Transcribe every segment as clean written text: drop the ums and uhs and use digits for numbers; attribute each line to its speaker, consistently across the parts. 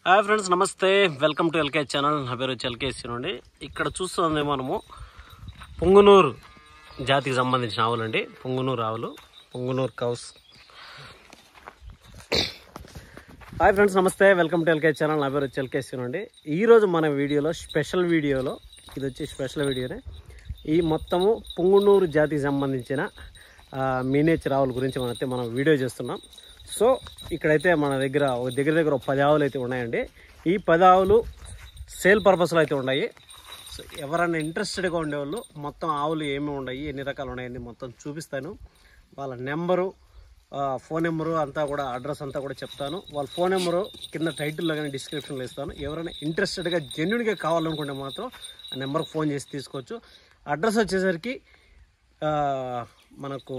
Speaker 1: Hi friends, నమస్తే. Welcome to LK channel. నా పేరు వచ్చి ఎల్కే నుండి. ఇక్కడ చూస్తుంది మనము పుంగనూరు జాతికి సంబంధించిన ఆవులండి. పుంగనూరు ఆవులు, పుంగనూరు కౌస్. హాయ్ ఫ్రెండ్స్, నమస్తే. Welcome to LK channel. నా పేరు వచ్చి ఎల్కే నుండి. ఈరోజు మన వీడియోలో స్పెషల్ వీడియోలో ఇది వచ్చి స్పెషల్ వీడియోనే. ఈ మొత్తము పుంగనూరు జాతికి సంబంధించిన మినియేచర్ ఆవుల గురించి మనం వీడియో చేస్తున్నాం. సో ఇక్కడైతే మన దగ్గర దగ్గర 10 ఆవులు అయితే ఉన్నాయండి. ఈ 10 ఆవులు సేల్ పర్పస్లో అయితే ఉన్నాయి. సో ఎవరైనా ఇంట్రెస్టెడ్గా ఉండేవాళ్ళు మొత్తం ఆవులు ఏమేమి ఉన్నాయి, ఎన్ని రకాలు ఉన్నాయని మొత్తం చూపిస్తాను. వాళ్ళ నెంబరు, ఫోన్ నెంబరు అంతా కూడా, అడ్రస్ అంతా కూడా చెప్తాను. వాళ్ళ ఫోన్ నెంబరు కింద టైటిల్లో కానీ డిస్క్రిప్షన్లో ఇస్తాను. ఎవరైనా ఇంట్రెస్టెడ్గా జెన్యున్గా కావాలనుకుంటే మాత్రం ఆ నెంబర్కి ఫోన్ చేసి తీసుకోవచ్చు. అడ్రస్ వచ్చేసరికి మనకు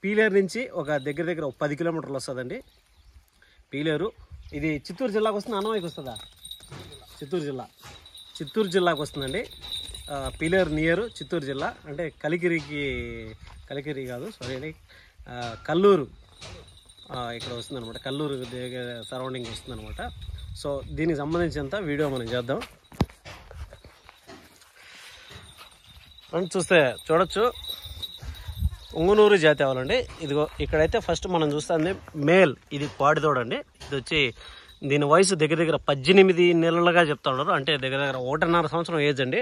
Speaker 1: పీలేరు నుంచి దగ్గర 10 కిలోమీటర్లు వస్తుందండి. పీలేరు ఇది చిత్తూరు జిల్లాకు వస్తుంది. అన్నమయ్యకి వస్తుందా? చిత్తూరు జిల్లాకు వస్తుందండి. పీలేరు నియరు చిత్తూరు జిల్లా. అంటే కలికిరి కాదు, సారీ, కల్లూరు ఇక్కడ వస్తుందన్నమాట. కల్లూరు దగ్గర సరౌండింగ్ వస్తుందన్నమాట. సో దీనికి సంబంధించినంత వీడియో మనం చేద్దాం. ఫ్రెండ్స్ చూడొచ్చు, పుంగనూరు జాతి ఆవులండి. ఇదిగో ఇక్కడైతే ఫస్ట్ మనం చూస్తుంది మేల్. ఇది పాడితోడండి. ఇది వచ్చి దీని వయసు దగ్గర 18 నెలలుగా చెప్తా ఉన్నారు. అంటే దగ్గర 1.5 సంవత్సరం ఏజ్ అండి.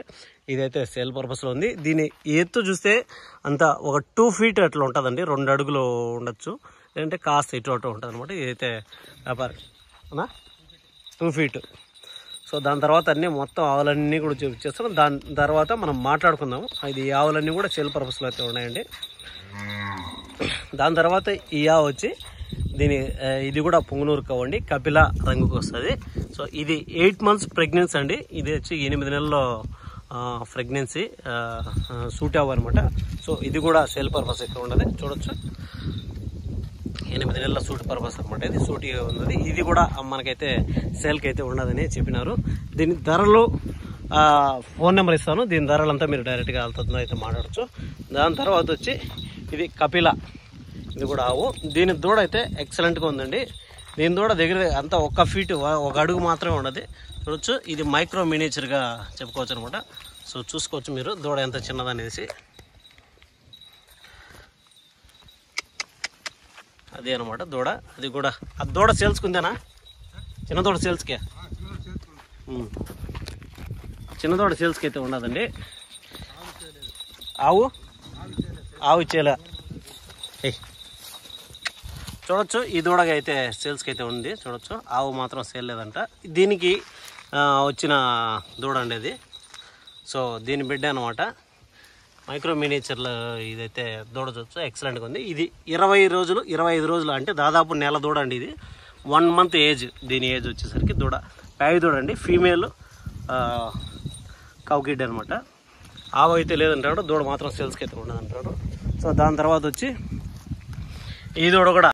Speaker 1: ఇదైతే సేల్ పర్పస్లో ఉంది. దీని ఎత్తు చూస్తే అంతా ఒక 2 ఫీట్ అట్లా ఉంటుందండి. 2 అడుగులు ఉండొచ్చు, లేదంటే కాస్త ఇటు అటు ఉంటుంది అనమాట. ఇదైతే వ్యాపారం 2 ఫీట్. సో దాని తర్వాత అన్నీ మొత్తం ఆవులన్నీ కూడా చూపించేస్తాం. దాని తర్వాత మనం మాట్లాడుకుందాము. ఇది ఆవులన్నీ కూడా సేల్ పర్పస్లో అయితే ఉన్నాయండి. దాని తర్వాత ఈ ఆవు వచ్చి ఇది కూడా పుంగనూరు కవ్వండి, కపిల రంగుకు వస్తుంది. సో ఇది 8 months ప్రెగ్నెన్సీ అండి. ఇది వచ్చి 8 నెలల్లో ప్రెగ్నెన్సీ సూట్ అవ్వనమాట. సో ఇది కూడా సేల్ పర్పస్ అయితే ఉన్నది. చూడొచ్చు, 8 నెలల సూట్ పర్పస్ అనమాట. ఇది సూటిగా ఉన్నది. ఇది కూడా మనకైతే సేల్కి అయితే ఉన్నదని చెప్పినారు. దీని ధరలు ఫోన్ నెంబర్ ఇస్తాను. దీని ధరలంతా మీరు డైరెక్ట్గా వెళ్తుందో అయితే మాట్లాడచ్చు. దాని తర్వాత వచ్చి ఇది కపిల. ఇది కూడా ఆవు. దీని దూడ అయితే ఎక్సలెంట్గా ఉందండి. దీని దూడ దగ్గర అంతా 1 ఫీట్ 1 అడుగు మాత్రమే ఉన్నది. చూడొచ్చు, ఇది మైక్రో మినియేచర్గా చెప్పుకోవచ్చు అనమాట. సో చూసుకోవచ్చు మీరు దూడ ఎంత చిన్నదనేసి. అదే అనమాట దూడ. అది కూడా ఆ దూడ సేల్స్కుందేనా? చిన్న దూడ సేల్స్కే, చిన్న దూడ సేల్స్కి అయితే ఉన్నదండి. ఆవు చేల చూడొచ్చు. ఈ దూడగా అయితే సేల్స్కి అయితే ఉంది. చూడొచ్చు, ఆవు మాత్రం సేల్ లేదంట. దీనికి వచ్చిన దూడ అండి ఇది. సో దీని బిడ్డ అనమాట. మైక్రో మినియేచర్లో ఇదైతే దూడ చూడొచ్చు, ఎక్సలెంట్గా ఉంది. ఇది 25 రోజులు అంటే దాదాపు నెల దూడ అండి. ఇది 1 month ఏజ్. దీని ఏజ్ వచ్చేసరికి దూడ ప్యాయి దూడ అండి. ఫీమేల్ కౌకిడ్ అనమాట. ఆవు అయితే లేదంటాడు, దూడ మాత్రం సేల్స్కి అయితే ఉండదంటాడు. సో దాని తర్వాత వచ్చి ఈ దూడ కూడా